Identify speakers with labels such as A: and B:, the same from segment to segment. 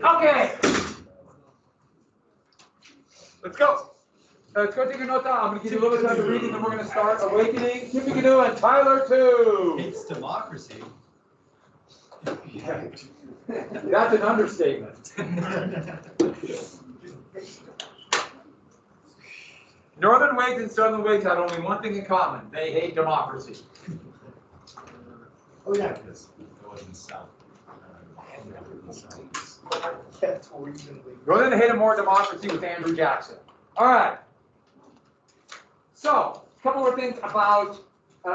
A: Okay. Let's go. Let's go take your notes down. I'm going to give you a little bit of time to read, and then we're going to start Awakening, Tiffany Canoe, and Tyler 2.
B: It's democracy.
A: Yeah. That's an understatement. Northern Whigs and Southern Whigs had only one thing in common. They hate democracy.
B: Oh yeah, because it wasn't South.
A: Northern hated more democracy with Andrew Jackson. All right. So, a couple more things about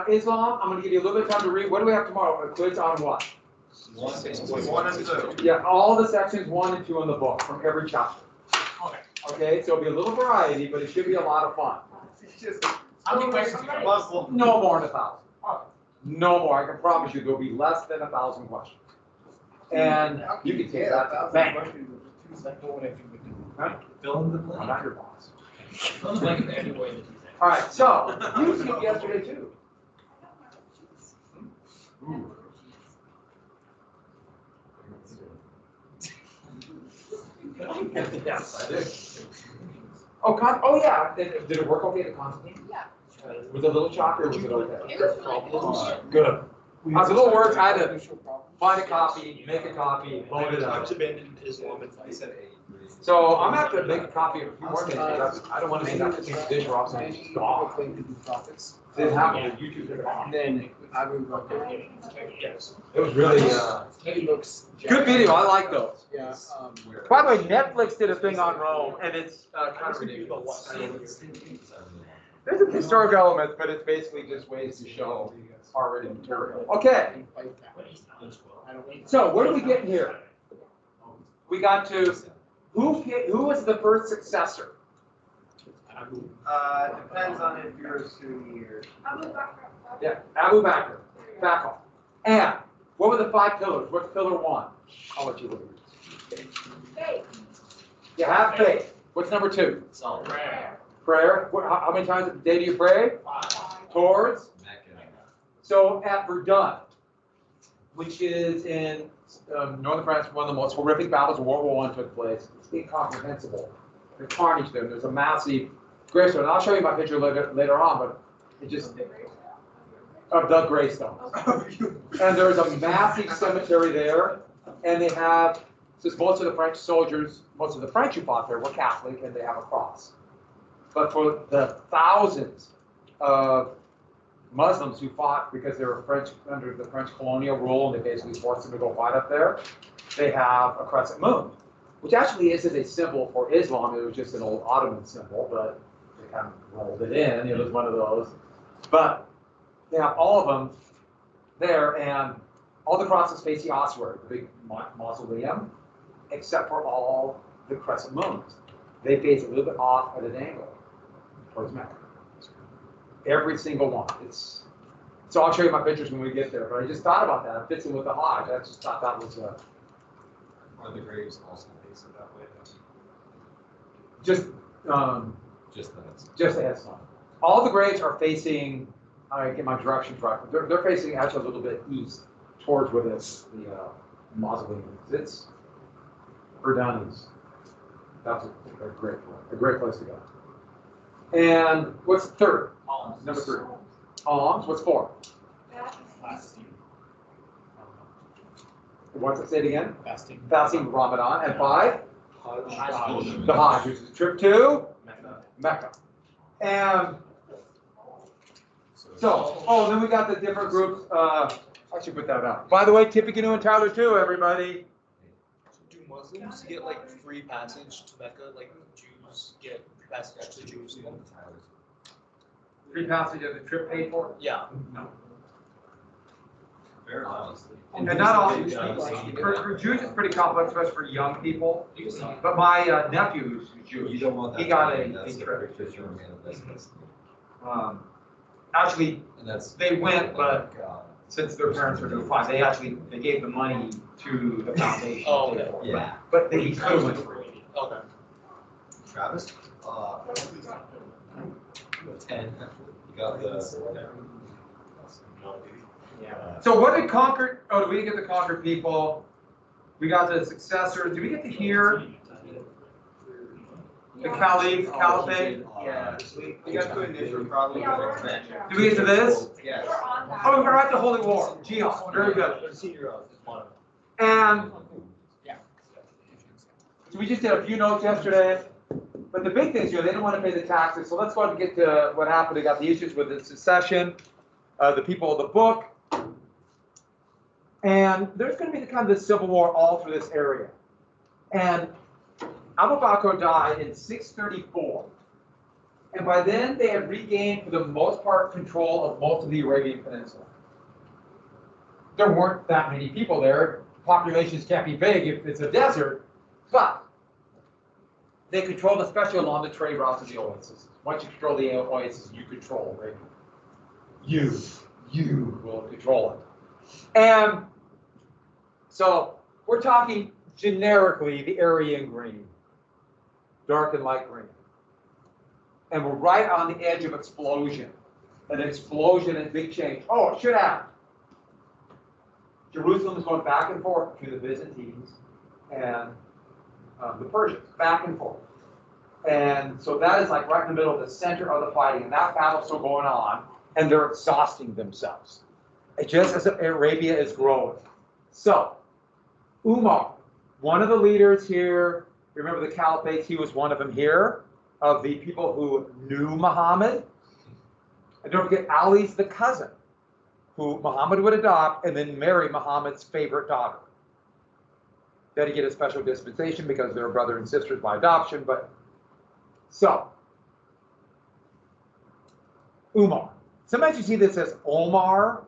A: Islam. I'm going to give you a little bit of time to read. What do we have tomorrow? A quiz on what?
B: 1 and 2.
A: Yeah, all the sections 1 and 2 in the book from every chapter. Okay, so it'll be a little variety, but it should be a lot of fun.
B: How many questions?
A: No more than 1,000. No more. I can promise you there'll be less than 1,000 questions. And you can take that to the bank. Huh?
B: Fill in the
A: I'm
B: blank.
A: not your boss.
C: Anyway,
A: All right, so you skipped yesterday too. Ooh. Yes, I did. Oh yeah. Did it work okay at Constantine?
D: Yeah.
A: Was it a little choppy or was it okay?
D: It was really good.
A: Good. I was a little worried. I had to find a copy, make a copy, load it up.
C: abandoned Islam and I said
A: So I'm gonna have to make a copy of a few more things. Because I don't want to make that change dish or else it's gone. Didn't happen on YouTube.
C: And then I would go yes.
A: It was really
C: He looks
A: good video. I like those.
C: Yeah.
A: By the way, Netflix did a thing on Rome, and it's kind of ridiculous. There's a historic element, but it's basically just ways to show already material. Okay, so where do we get in here? We got to who was the first successor?
B: Depends on if you're a Sunni or.
A: Yeah, Abu Bakr. And what were the 5 pillars? What's pillar 1? I'll let you look at it.
D: Faith.
A: You have faith. What's number 2?
C: Prayer.
A: Prayer. How many times a day do you pray?
D: 5.
A: Towards? So at Verdun, which is in northern France, one of the most horrific battles of World War I took place. It's incomprehensible. The carnage there. There's a massive gravestone. And I'll show you my picture later on, but it just of the gravestone. And there's a massive cemetery there, and they have, since most of the French soldiers, most of the French who fought there were Catholic, and they have a cross. But for the thousands of Muslims who fought because they were French under the French colonial rule, and they basically forced them to go fight up there, they have a crescent moon, which actually isn't a symbol for Islam. It was just an old Ottoman symbol, but they kind of rolled it in. It was one of those. But they have all of them there, and all the crosses face the ossuary, the big mausoleum, except for all the crescent moons. They face a little bit off at an angle towards Mecca. Every single one. So I'll show you my pictures when we get there. But I just thought about that. It fits in with the Hajj. I just thought that was
B: Are the graves also facing that way?
A: just
B: Just
A: the headstone. All the graves are facing. I get my directions right. They're facing actually a little bit east towards where the mausoleum is. It's Verdun is. That's a great place to go. And what's 3rd?
C: Alms.
A: Number 3. Alms. What's 4?
C: Fasting.
A: What's it? Say it again.
C: Fasting.
A: Fasting, Ramadan. And 5?
C: Hajj.
A: The Hajj, which is a trip to Mecca. And so, then we got the different groups. I should put that out. By the way, Tiffany Canoe and Tyler too, everybody.
C: Do Muslims get like free passage to Mecca? Like Jews get passage to Jerusalem?
A: Free passage of the trip paid for?
C: Yeah.
A: No.
B: Very honestly.
A: And not all, for Jews it's pretty complex, especially for young people. But my nephew who's Jewish,
B: You don't want that.
A: he got a
B: That's the
A: trip.
B: picture of manifest.
A: Actually,
B: And that's.
A: they went, but
B: God.
A: since their parents were doing fine, they gave the money to the foundation.
C: Oh,
A: to pay
C: okay.
A: for it.
B: Yeah.
A: But he still went free.
C: Okay.
B: Travis? 10. You got the.
A: So what did Concord? Oh, we didn't get the Concord people. We got the successor. Do we get to hear the Caliph, Caliphate?
C: Yeah, we got to initial probably.
A: Do we get to this?
C: Yes.
A: Oh, we're right to Holy War. Jihad. Very good. And so we just did a few notes yesterday. But the big thing is, they didn't want to pay the taxes. So let's go ahead and get to what happened. They got the issues with the secession, the people of the book. And there's going to be kind of this civil war all through this area. And Abu Bakr died in 634. And by then, they had regained, for the most part, control of most of the Arabian Peninsula. There weren't that many people there. Populations can't be big if it's a desert. But they controlled, especially along the trade routes of the oases. Once you control the oasis, you control Arabia. You will control it. And so we're talking generically the Aryan green, dark and light green. And we're right on the edge of explosion. An explosion and big change. Oh, it should happen. Jerusalem is going back and forth between the Byzantines and the Persians, back and forth. And so that is like right in the middle of the center of the fighting, and that battle's still going on, and they're exhausting themselves. It just as Arabia is growing. So, Umar, one of the leaders here, remember the Caliphate, he was one of them here, of the people who knew Muhammad. And don't forget, Ali's the cousin, who Muhammad would adopt and then marry Muhammad's favorite daughter. They had to get a special dispensation because they were brother and sisters by adoption, but so, Umar. Sometimes you see this as Omar,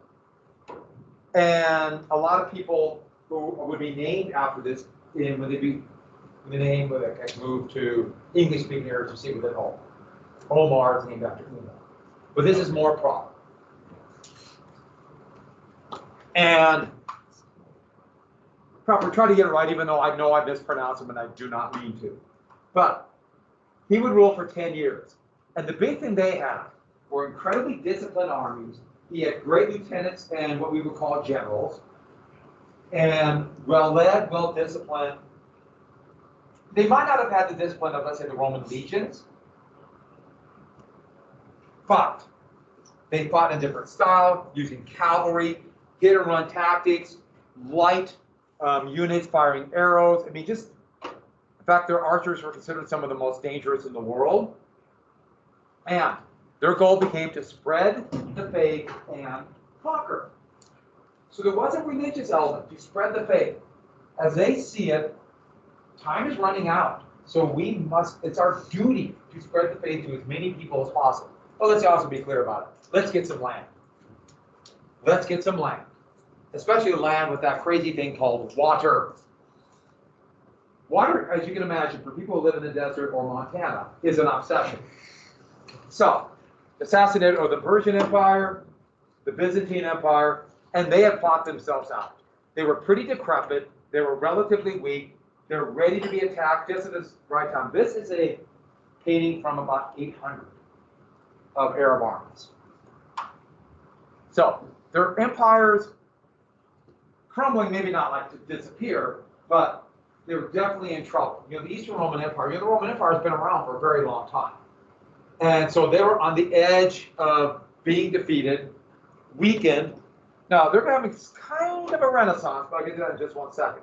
A: and a lot of people who would be named after this, when they be the name, when they move to English-speaking areas, you see what they call Omar is named after Umar. But this is more proper. And proper, try to get it right, even though I know I mispronounce them and I do not mean to. But he would rule for 10 years. And the big thing they had were incredibly disciplined armies. He had great lieutenants and what we would call generals. And well-led, well-disciplined. They might not have had the discipline of, let's say, the Roman legions. But they fought in a different style, using cavalry, hit-and-run tactics, light units firing arrows. I mean, just, in fact, their archers were considered some of the most dangerous in the world. And their goal became to spread the faith and conquer. So there was a religious element to spread the faith. As they see it, time is running out. So we must, it's our duty to spread the faith to as many people as possible. Well, let's also be clear about it. Let's get some land. Let's get some land. Especially land with that crazy thing called water. Water, as you can imagine, for people who live in the desert or Montana, is an obsession. So, the Sassanid or the Persian Empire, the Byzantine Empire, and they had fought themselves out. They were pretty decrepit. They were relatively weak. They're ready to be attacked just at this right time. This is a painting from about 800 of Arab armies. So, their empires crumbling, maybe not like to disappear, but they were definitely in trouble. You know, the Eastern Roman Empire, the Roman Empire has been around for a very long time. And so they were on the edge of being defeated, weakened. Now, they're having kind of a renaissance, but I'll get to that in just one second.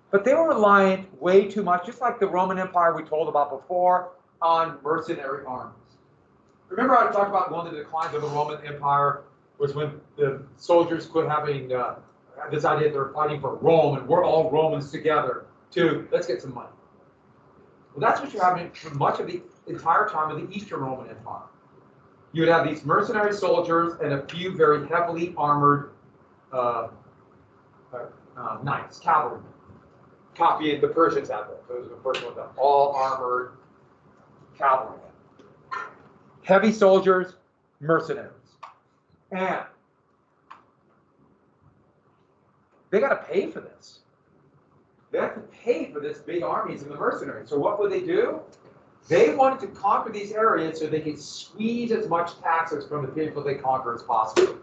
A: But they were reliant way too much, just like the Roman Empire we told about before, on mercenary armies. Remember I talked about one of the declines of the Roman Empire was when the soldiers quit having this idea they're fighting for Rome and we're all Romans together to let's get some money. Well, that's what you're having for much of the entire time of the Eastern Roman Empire. You would have these mercenary soldiers and a few very heavily armored knights, cavalry. Copying the Persians had that. Those are the first ones, all armored cavalry. Heavy soldiers, mercenaries. And they got to pay for this. They have to pay for this big armies and the mercenaries. So what would they do? They wanted to conquer these areas so they could squeeze as much taxes from the people they conquer as possible.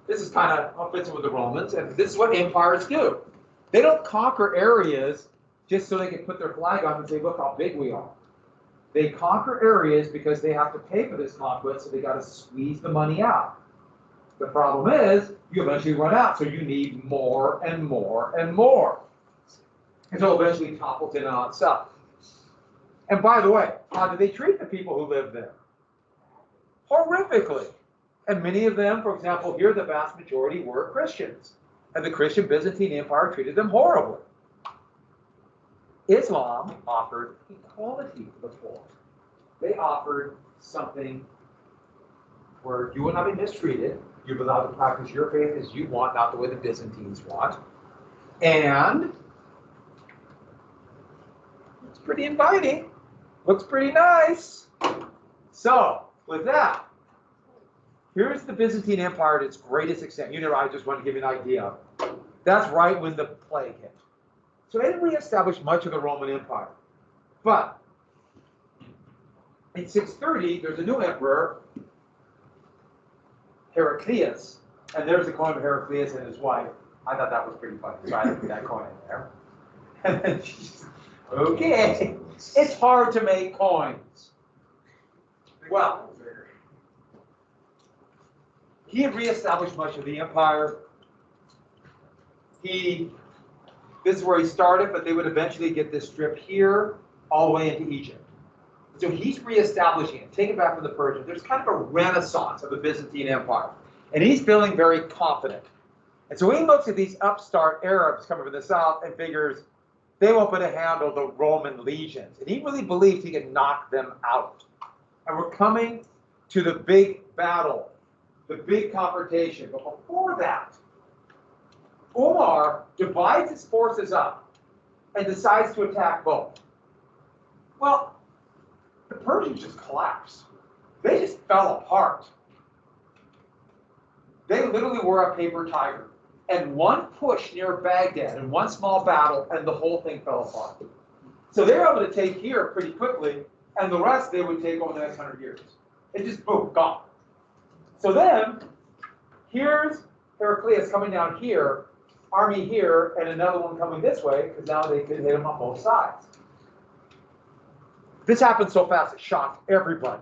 A: This is kind of fits with the Romans, and this is what empires do. They don't conquer areas just so they can put their flag on and say, look how big we are. They conquer areas because they have to pay for this conquest, so they got to squeeze the money out. The problem is, you eventually run out, so you need more and more and more. Until eventually it topples in on itself. And by the way, how do they treat the people who live there? Horrifically. And many of them, for example, here the vast majority were Christians. And the Christian Byzantine Empire treated them horribly. Islam offered equality to the poor. They offered something where you will not be mistreated. You're allowed to practice your faith as you want, not the way the Byzantines want. And it's pretty inviting. Looks pretty nice. So, with that, here's the Byzantine Empire at its greatest extent. You know, I just want to give you an idea. That's right when the plague hit. So they didn't reestablish much of the Roman Empire. But in 630, there's a new emperor, Heraclius. And there's the coin of Heraclius and his wife. I thought that was pretty funny, so I put that coin in there. And then she's, okay, it's hard to make coins. Well, he had reestablished much of the empire. This is where he started, but they would eventually get this strip here, all the way into Egypt. So he's reestablishing it, taking it back from the Persians. There's kind of a renaissance of the Byzantine Empire. And he's feeling very confident. And so he looks at these upstart Arabs coming from the south and figures they won't be able to handle the Roman legions. And he really believes he can knock them out. And we're coming to the big battle, the big confrontation. But before that, Umar divides his forces up and decides to attack both. Well, the Persians just collapsed. They just fell apart. They literally were a paper tiger. And one push near Baghdad and one small battle, and the whole thing fell apart. So they were able to take here pretty quickly, and the rest they would take over the next 100 years. It just, boom, gone. So then, here's Heraclius coming down here, army here, and another one coming this way, because now they could hit him on both sides. This happened so fast, it shocked everybody.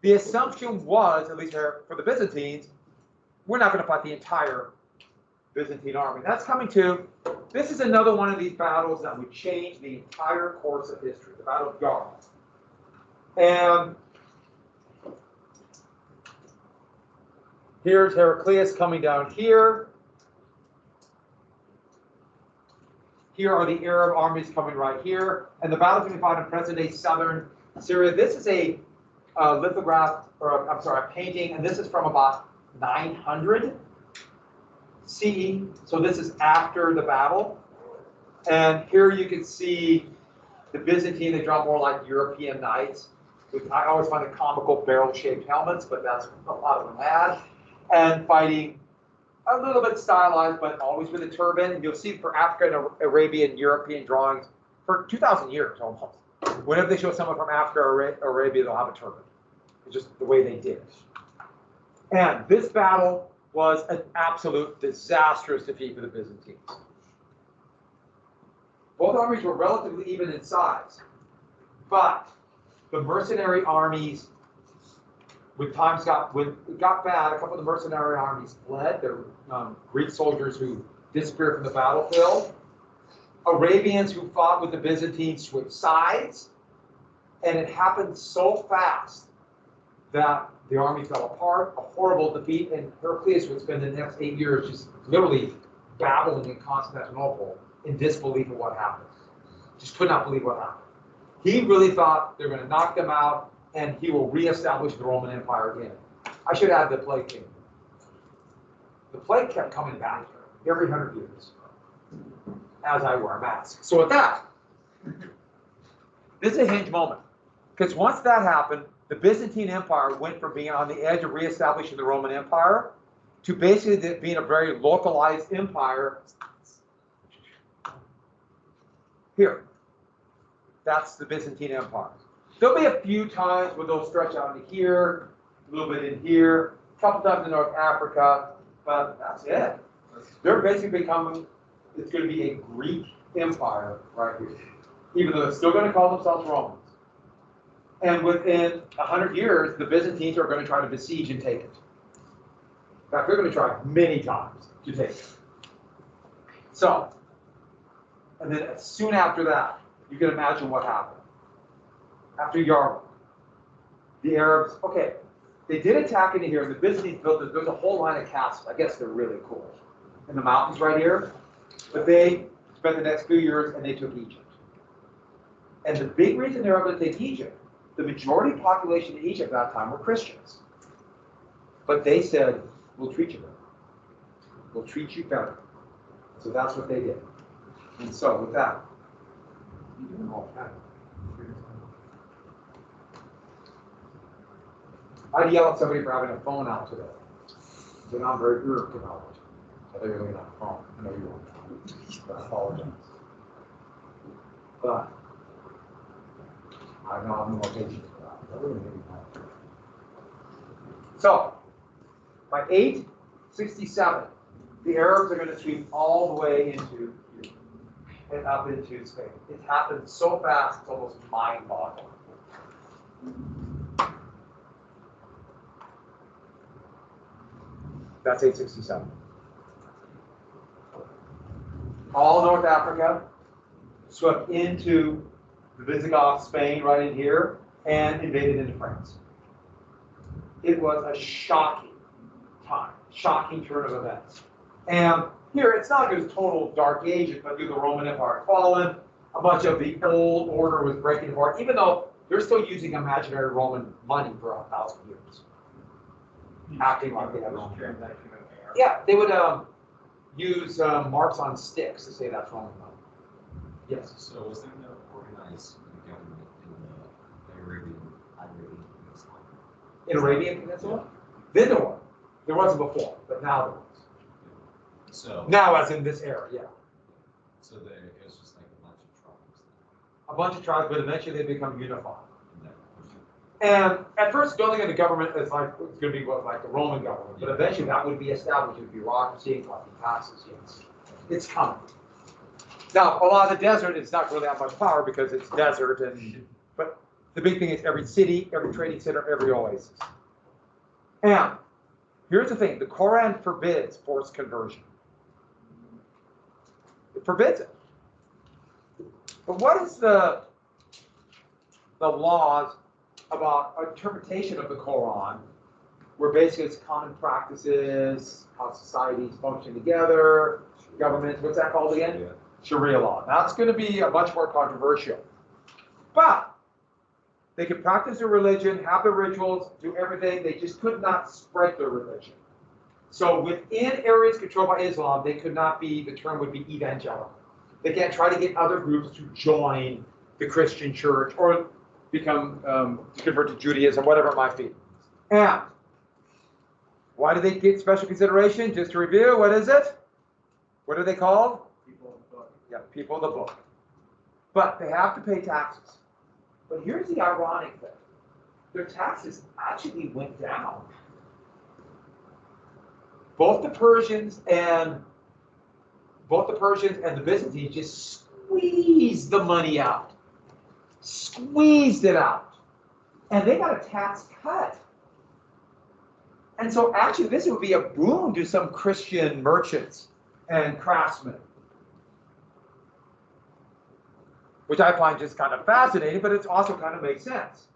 A: The assumption was, at least for the Byzantines, we're not going to fight the entire Byzantine army. That's coming too. This is another one of these battles that would change the entire course of history, the Battle of Yarmouk. And here's Heraclius coming down here. Here are the Arab armies coming right here. And the battle's going to be fought in present-day southern Syria. This is a lithograph, or I'm sorry, a painting, and this is from about 900 CE. So this is after the battle. And here you can see the Byzantine, they draw more like European knights. I always find the comical barrel-shaped helmets, but that's a lot of them had. And fighting a little bit stylized, but always with a turban. And you'll see for African, Arabian, European drawings for 2,000 years almost. Whenever they show someone from Africa or Arabia, they'll have a turban. It's just the way they did it. And this battle was an absolute disastrous defeat for the Byzantines. Both armies were relatively even in size, but the mercenary armies, when it got bad, a couple of the mercenary armies fled. There were Greek soldiers who disappeared from the battlefield. Arabians who fought with the Byzantines switched sides, and it happened so fast that the army fell apart, a horrible defeat, and Heraclius would spend the next 8 years just literally battling in Constantinople in disbelief of what happened. Just could not believe what happened. He really thought they were going to knock them out, and he will reestablish the Roman Empire again. I should add the plague came. The plague kept coming back every 100 years as I wear a mask. So with that, this is a hinge moment. Because once that happened, the Byzantine Empire went from being on the edge of reestablishing the Roman Empire to basically being a very localized empire. Here. That's the Byzantine Empire. There'll be a few times where they'll stretch out into here, a little bit in here, a couple times in North Africa, but that's it. They're basically becoming it's going to be a Greek empire right here, even though they're still going to call themselves Romans. And within 100 years, the Byzantines are going to try to besiege and take it. In fact, they're going to try many times to take it. So, and then soon after that, you can imagine what happened. After Yarmouk, the Arabs, okay, they did attack into here, and the Byzantines built it. There's a whole line of castles. I guess they're really cool. In the mountains right here. But they spent the next few years and they took Egypt. And the big reason they were able to take Egypt, the majority population in Egypt at that time were Christians. But they said, we'll treat you better. We'll treat you better. So that's what they did. And so with that, you're doing all that. I'd yell at somebody for having a phone out today. So now I'm very irked about it. I thought you were looking at the phone. I know you weren't. But I apologize. But I know I'm more patient for that. So, by 867, the Arabs are going to sweep all the way into here and up into Spain. It happened so fast, it's almost mind-boggling. That's 867. All North Africa swept into the Visigoth Spain right in here and invaded into France. It was a shocking time, shocking turn of events. And here, it's not like it was total dark ages, but through the Roman Empire had fallen, a bunch of the old order was breaking apart, even though they're still using imaginary Roman money for 1,000 years. Acting like they had Roman. Yeah, they would use marks on sticks to say that's Roman money. Yes.
B: So was there no organized government in the Arabian Peninsula?
A: In Arabian Peninsula? Then there was. There wasn't before, but now there was.
B: So
A: Now, as in this era, yeah.
B: So there it was just like a bunch of tribes.
A: A bunch of tribes, but eventually they become unified.
B: And that was
A: And at first, don't think of the government as like it's going to be what, like the Roman government, but eventually that would be established with bureaucracy and collecting taxes. Yes, it's coming. Now, a lot of the desert, it's not really that much power because it's desert, but the big thing is every city, every trading center, every oasis. And here's the thing: the Quran forbids forced conversion. It forbids it. But what is the laws about interpretation of the Quran, where basically it's common practices, how societies function together, governments, what's that called again?
B: Yeah.
A: Sharia law. That's going to be a much more controversial. But they could practice their religion, have their rituals, do everything. They just could not spread their religion. So within areas controlled by Islam, they could not be, the term would be evangelical. They can't try to get other groups to join the Christian church or become, to convert to Judaism, whatever it might be. And why do they get special consideration? Just to review, what is it? What are they called?
C: People in the book.
A: Yeah, people of the book. But they have to pay taxes. But here's the ironic thing. Their taxes actually went down. Both the Persians and the Byzantines just squeezed the money out. Squeezed it out. And they got a tax cut. And so actually this would be a boon to some Christian merchants and craftsmen. Which I find just kind of fascinating, but it also kind of makes sense.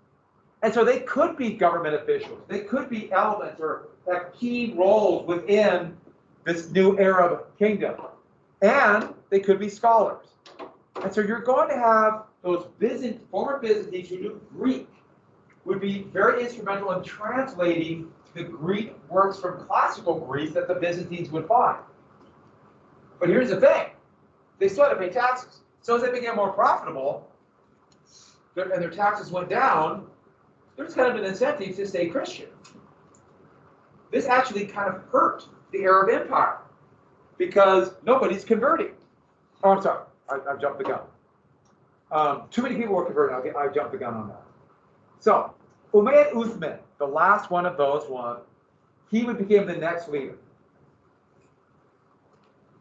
A: And so they could be government officials. They could be elements or have key roles within this new Arab kingdom. And they could be scholars. And so you're going to have those former Byzantines who knew Greek would be very instrumental in translating the Greek works from classical Greece that the Byzantines would find. But here's the thing. They still had to pay taxes. So as they became more profitable, and their taxes went down, there's kind of an incentive to stay Christian. This actually kind of hurt the Arab Empire because nobody's converting. Oh, I'm sorry. I jumped the gun. Too many people were converting. I jumped the gun on that. So, Umayyad Uthman, the last one of those one, he would become the next leader.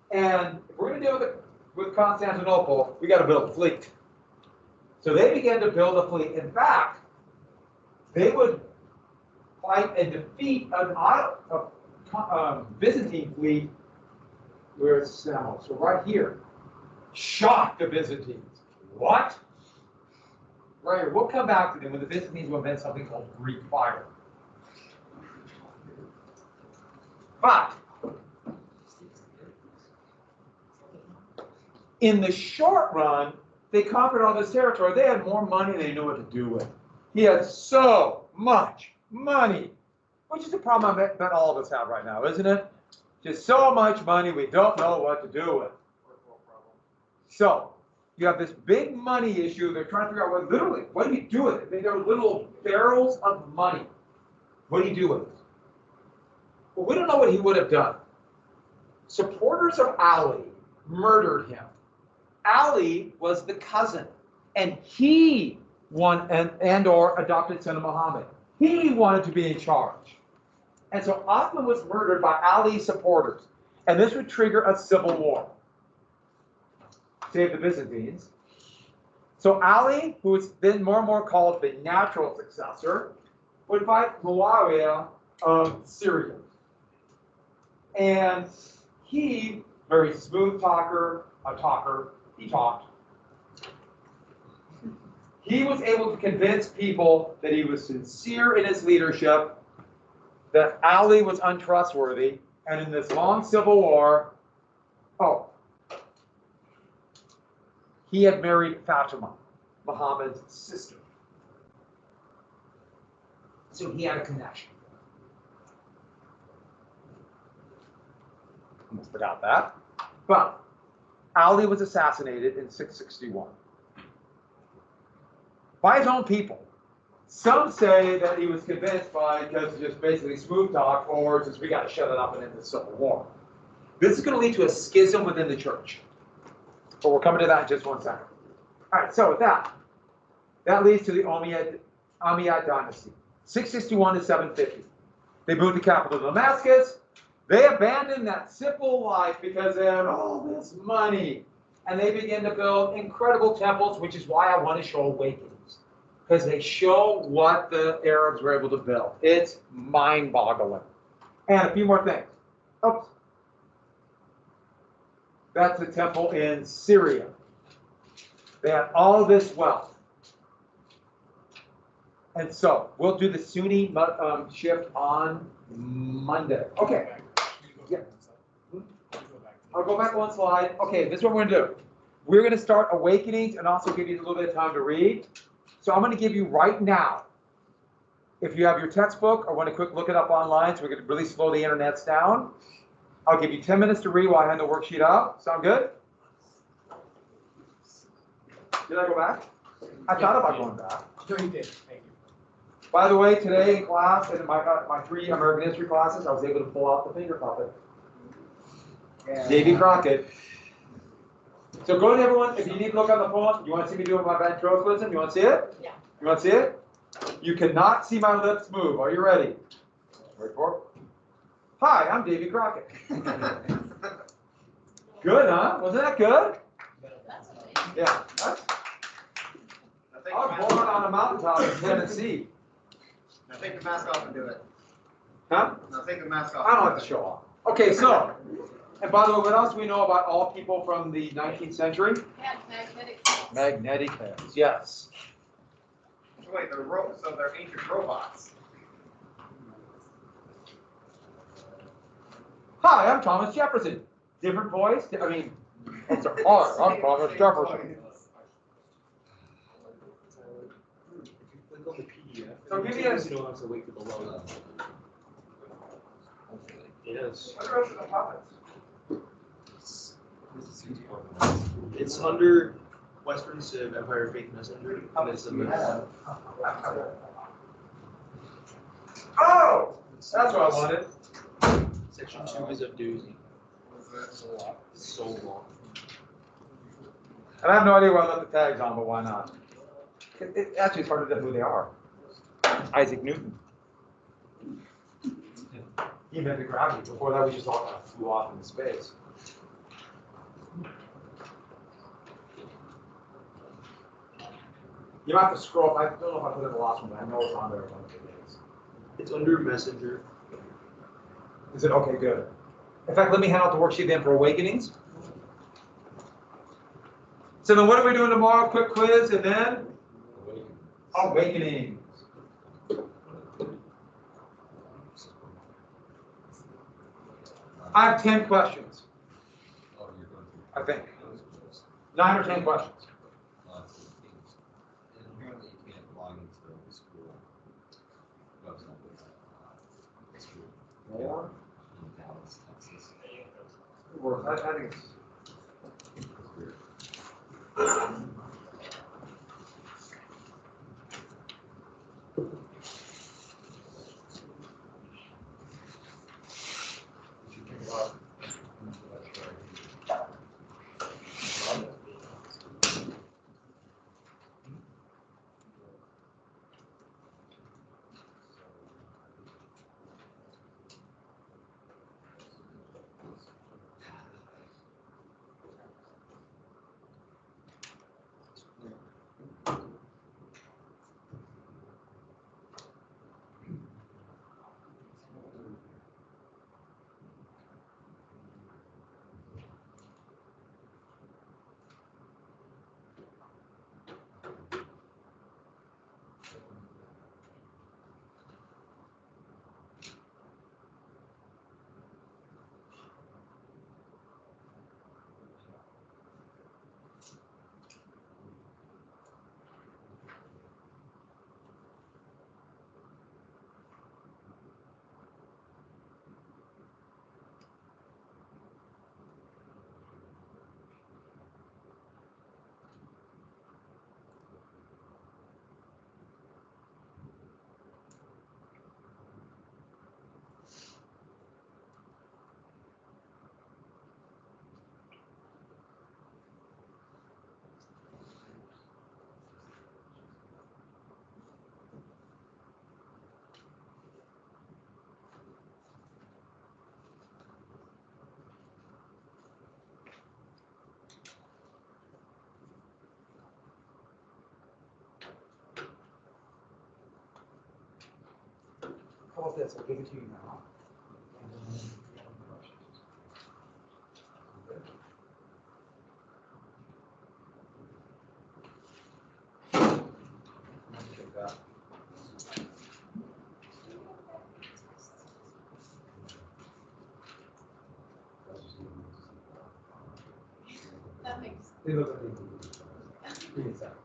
A: And we're going gonna deal with Constantinople, we gotta build a fleet. So they began to build a fleet. In fact, they would fight and defeat a Byzantine fleet. Where's Samos? So right here. Shock the Byzantines. What? Right here. We'll come back to them when the Byzantines will invent something called Greek fire. But in the short run, they conquered all this territory. They had more money than they knew what to do with. He had so much money, which is a problem I bet all of us have right now, isn't it? Just so much money, we don't know what to do with. So you have this big money issue. They're trying to figure out what do you do with it? They are little barrels of money. What do you do with it? Well, we don't know what he would have done. Supporters of Ali murdered him. Ali was the cousin, and he or adopted son of Muhammad. He wanted to be in charge. And so Othman was murdered by Ali's supporters. And this would trigger a civil war. Save the Byzantines. So Ali, who is then more and more called the natural successor, would fight Muawiyah of Syria. And he, very smooth talker, he talked. He was able to convince people that he was sincere in his leadership, that Ali was untrustworthy, and in this long civil war, he had married Fatima, Muhammad's sister. So he had a connection. Almost forgot that. But Ali was assassinated in 661 by his own people. Some say that he was convinced because just basically smooth talk, or just we got to shut it up and end the civil war. This is going to lead to a schism within the church. But we're coming to that in just 1 second. All right, so with that leads to the Umayyad dynasty, 661 to 750. They moved the capital to Damascus. They abandoned that simple life because they had all this money. And they began to build incredible temples, which is why I want to show Awakenings. Because they show what the Arabs were able to build. It's mind-boggling. And a few more things. Oops. That's the temple in Syria. They had all this wealth. And so, we'll do the Sunni shift on Monday. Okay. Yeah. I'll go back one slide. Okay, this is what we're going to do. We're going to start Awakenings and also give you a little bit of time to read. So I'm going to give you right now, if you have your textbook or want to quick look it up online so we can really slow the internets down, I'll give you 10 minutes to read while I hand the worksheet out. Sound good? Did I go back? I thought about going back.
C: No, you did. Thank you.
A: By the way, today in class, in my 3 American history classes, I was able to pull out the finger puppet. Davy Crockett. So go to everyone, if you need to look on the phone, you want to see me doing my ventriloquism? You want to see it?
E: Yeah.
A: You want to see it? You cannot see my lips move. Are you ready? Ready for it? Hi, I'm Davy Crockett. Good, huh? Wasn't that good?
E: That's amazing.
A: Yeah. I was born on a mountaintop in Tennessee.
F: Now take the mask off and do it.
A: Huh?
F: Now take the mask off.
A: I don't have to show off. Okay, so, and by the way, what else do we know about all people from the 19th century?
E: Had magnetic fields.
A: Magnetic heads, yes.
F: So wait, so they're ancient robots.
A: Hi, I'm Thomas Jefferson. Different voice? I mean, it's hard. I'm Thomas Jefferson.
C: Click on the PDF.
A: So give me a-
C: You don't have to wait for the load. Yes.
A: What are the puppets?
C: It's under Western Civ Empire Faith Messenger. And it's
A: Oh, that's what I wanted.
C: Section 2 is a doozy. It's so long.
A: And I have no idea why I left the tags on, but why not? It actually is hard to know who they are. Isaac Newton. He invented gravity. Before that, we just all kind of flew off into space. You might have to scroll, I don't know if I put it in the last one, but I know it's on there one of the days.
C: It's under Messenger.
A: Is it, okay, good. In fact, let me hand out the worksheet then for Awakenings. So then what are we doing tomorrow? Quick quiz and then? Awakenings. I have 10 questions,
B: Oh, you're going through.
A: I think.
B: Those quiz.
A: 9 or 10 questions.
B: Lots of things. And apparently you can't log into the school website with the school.
A: More?
B: In Dallas, Texas.
A: I think it's.
B: It's weird.
A: You should think about. How about this? I'll give it to you now. Take that.
E: That makes.
A: They look like they do. Give me a second.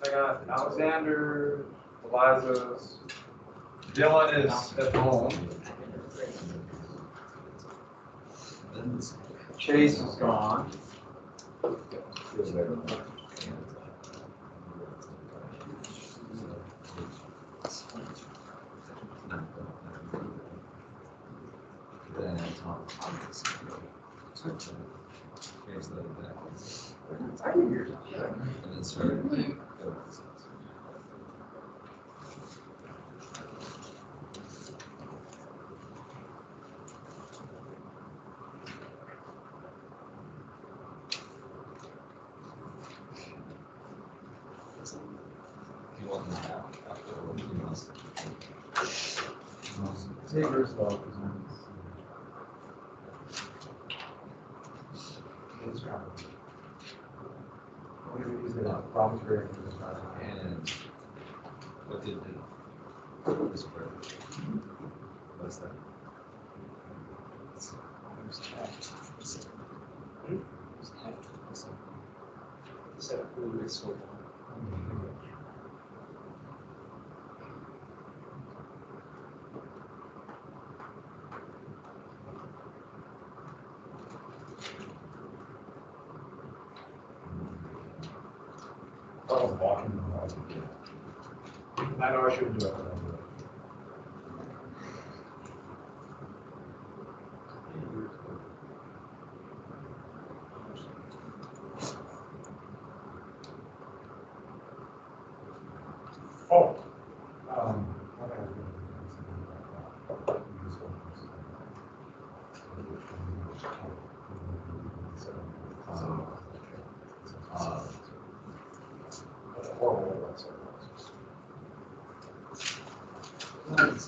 A: I got Alexander, Eliza's, Dylan is at home, Chase is gone.
B: Then Tom. Here's the back.
A: I can hear you.
B: And then started. He wasn't after what he must.
A: Take yours though.
B: And what did this part? What's that?
C: Set up really good sort.
D: I was walking. I know I shouldn't do it, but I do it.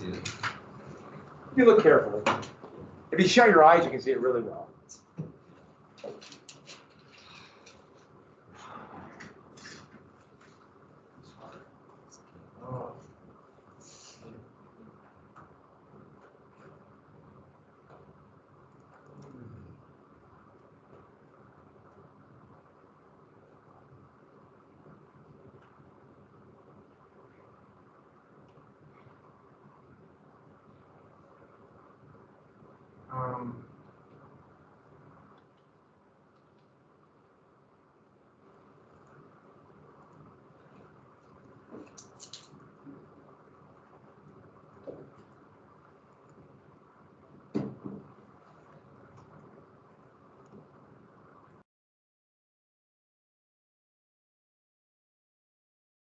B: see it.
A: If you look carefully. If you shut your eyes, you can see it really well. Um,